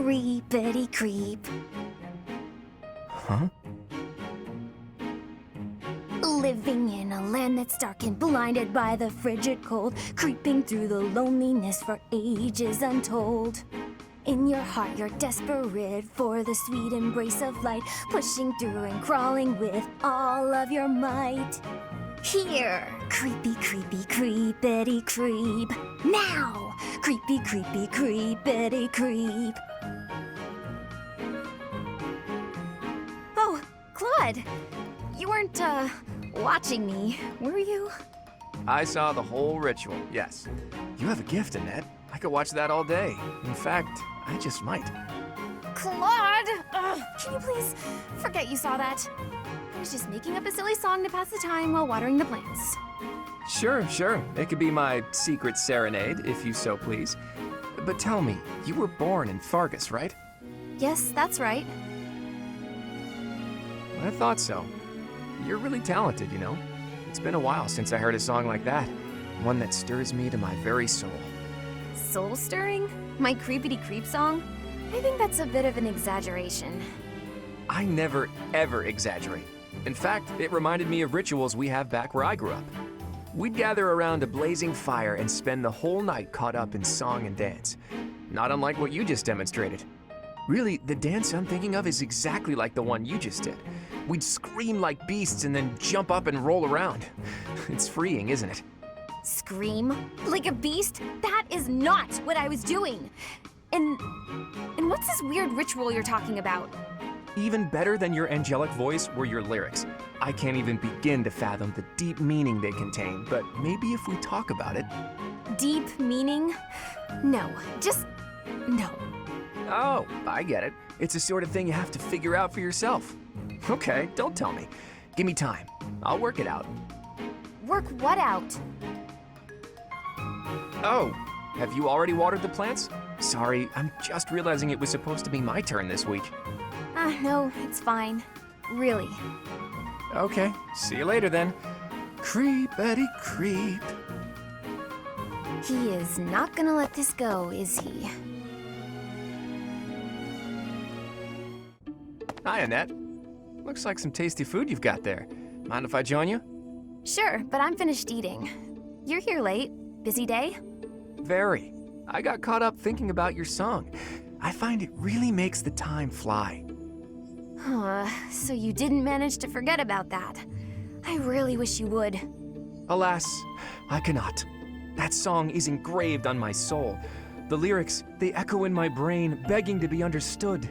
creepity creep. Huh? Living in a land that's dark and blinded by the frigid cold, creeping through the loneliness for ages untold. In your heart, you're desperate for the sweet embrace of light, pushing through and crawling with all of your might. Here, creepy, creepy, creepity creep. Now, creepy, creepy, creepity creep. Oh, Claude, you weren't, watching me, were you? I saw the whole ritual, yes. You have a gift, Annette. I could watch that all day. In fact, I just might. Claude! Can you please forget you saw that? I was just making up a silly song to pass the time while watering the plants. Sure. It could be my secret serenade, if you so please. But tell me, you were born in Fargus, right? Yes, that's right. I thought so. You're really talented, you know. It's been a while since I heard a song like that. One that stirs me to my very soul. Soul stirring? My creepity creep song? I think that's a bit of an exaggeration. I never, ever exaggerate. In fact, it reminded me of rituals we have back where I grew up. We'd gather around a blazing fire and spend the whole night caught up in song and dance. Not unlike what you just demonstrated. Really, the dance I'm thinking of is exactly like the one you just did. We'd scream like beasts and then jump up and roll around. It's freeing, isn't it? Scream? Like a beast? That is not what I was doing! And what's this weird ritual you're talking about? Even better than your angelic voice were your lyrics. I can't even begin to fathom the deep meaning they contain, but maybe if we talk about it. Deep meaning? No, just no. Oh, I get it. It's the sort of thing you have to figure out for yourself. Okay, don't tell me. Give me time. I'll work it out. Work what out? Oh, have you already watered the plants? Sorry, I'm just realizing it was supposed to be my turn this week. No, it's fine. Really. Okay, see you later then. Creepity creep. He is not gonna let this go, is he? Hi, Annette. Looks like some tasty food you've got there. Mind if I join you? Sure, but I'm finished eating. You're here late. Busy day? Very. I got caught up thinking about your song. I find it really makes the time fly. So you didn't manage to forget about that. I really wish you would. Alas, I cannot. That song is engraved on my soul. The lyrics, they echo in my brain, begging to be understood.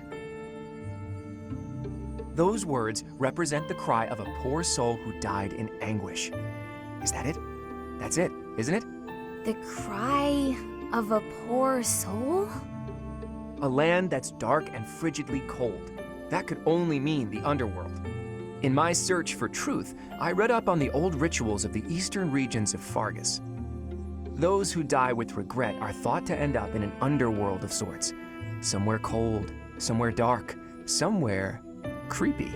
Those words represent the cry of a poor soul who died in anguish. Is that it? That's it, isn't it? The cry of a poor soul? A land that's dark and frigidly cold. That could only mean the underworld. In my search for truth, I read up on the old rituals of the eastern regions of Fargus. Those who die with regret are thought to end up in an underworld of sorts. Somewhere cold, somewhere dark, somewhere creepy.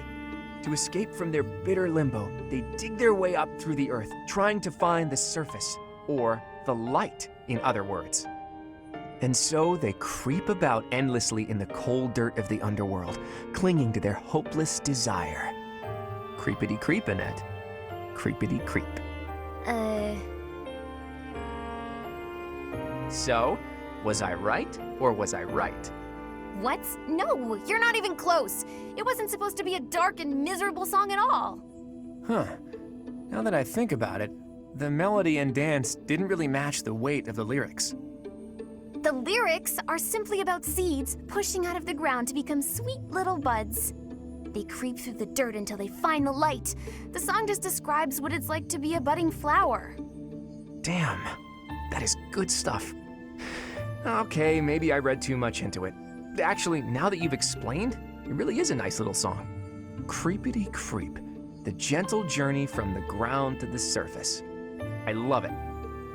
To escape from their bitter limbo, they dig their way up through the earth, trying to find the surface, or the light, in other words. And so they creep about endlessly in the cold dirt of the underworld, clinging to their hopeless desire. Creepity creep, Annette. Creepity creep. So, was I right, or was I right? What? No, you're not even close. It wasn't supposed to be a dark and miserable song at all. Huh. Now that I think about it, the melody and dance didn't really match the weight of the lyrics. The lyrics are simply about seeds pushing out of the ground to become sweet little buds. They creep through the dirt until they find the light. The song just describes what it's like to be a budding flower. Damn, that is good stuff. Okay, maybe I read too much into it. Actually, now that you've explained, it really is a nice little song. Creepity creep, the gentle journey from the ground to the surface. I love it.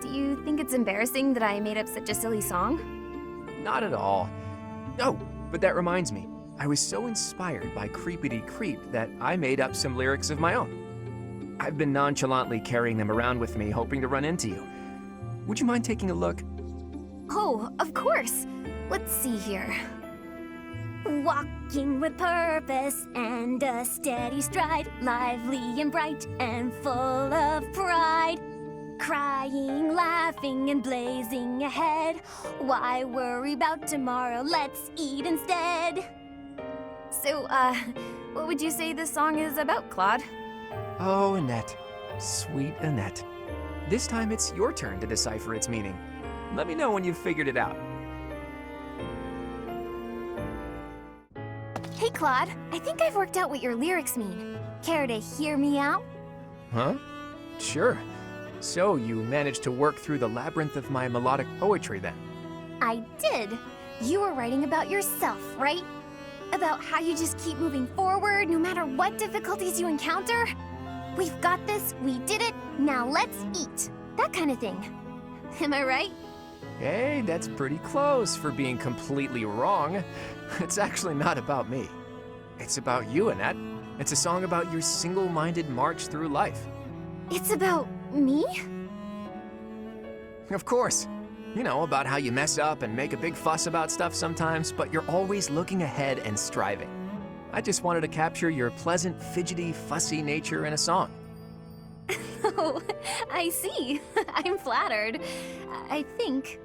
Do you think it's embarrassing that I made up such a silly song? Not at all. Oh, but that reminds me. I was so inspired by Creepity Creep that I made up some lyrics of my own. I've been nonchalantly carrying them around with me, hoping to run into you. Would you mind taking a look? Oh, of course. Let's see here. Walking with purpose and a steady stride, lively and bright and full of pride. Crying, laughing, and blazing ahead. Why worry about tomorrow? Let's eat instead. So, what would you say this song is about, Claude? Oh, Annette. Sweet Annette. This time it's your turn to decipher its meaning. Let me know when you've figured it out. Hey, Claude, I think I've worked out what your lyrics mean. Care to hear me out? Huh? Sure. So you managed to work through the labyrinth of my melodic poetry then? I did. You were writing about yourself, right? About how you just keep moving forward no matter what difficulties you encounter? We've got this, we did it, now let's eat. That kind of thing. Am I right? Hey, that's pretty close for being completely wrong. It's actually not about me. It's about you, Annette. It's a song about your single-minded march through life. It's about me? Of course. You know, about how you mess up and make a big fuss about stuff sometimes, but you're always looking ahead and striving. I just wanted to capture your pleasant, fidgety, fussy nature in a song. Oh, I see. I'm flattered. I think.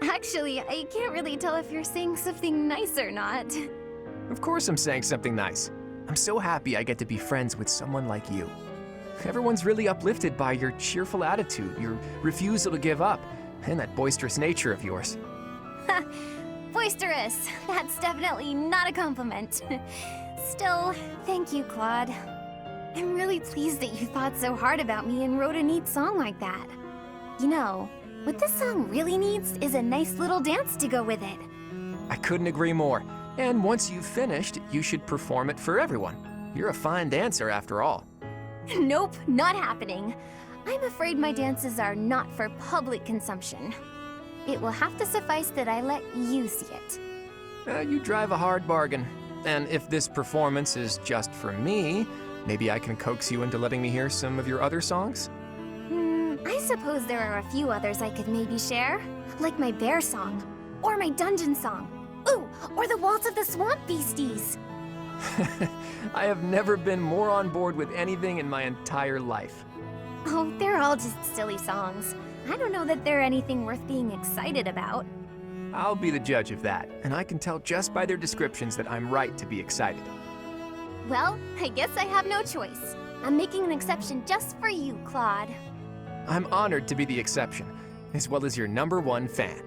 Actually, I can't really tell if you're saying something nice or not. Of course I'm saying something nice. I'm so happy I get to be friends with someone like you. Everyone's really uplifted by your cheerful attitude, your refusal to give up, and that boisterous nature of yours. Boisterous. That's definitely not a compliment. Still, thank you, Claude. I'm really pleased that you thought so hard about me and wrote a neat song like that. You know, what this song really needs is a nice little dance to go with it. I couldn't agree more. And once you've finished, you should perform it for everyone. You're a fine dancer after all. Nope, not happening. I'm afraid my dances are not for public consumption. It will have to suffice that I let you see it. You drive a hard bargain. And if this performance is just for me, maybe I can coax you into letting me hear some of your other songs? I suppose there are a few others I could maybe share. Like my bear song, or my dungeon song. Ooh, or the Waltz of the Swamp Beasties. I have never been more on board with anything in my entire life. Oh, they're all just silly songs. I don't know that they're anything worth being excited about. I'll be the judge of that, and I can tell just by their descriptions that I'm right to be excited. Well, I guess I have no choice. I'm making an exception just for you, Claude. I'm honored to be the exception, as well as your #1 fan.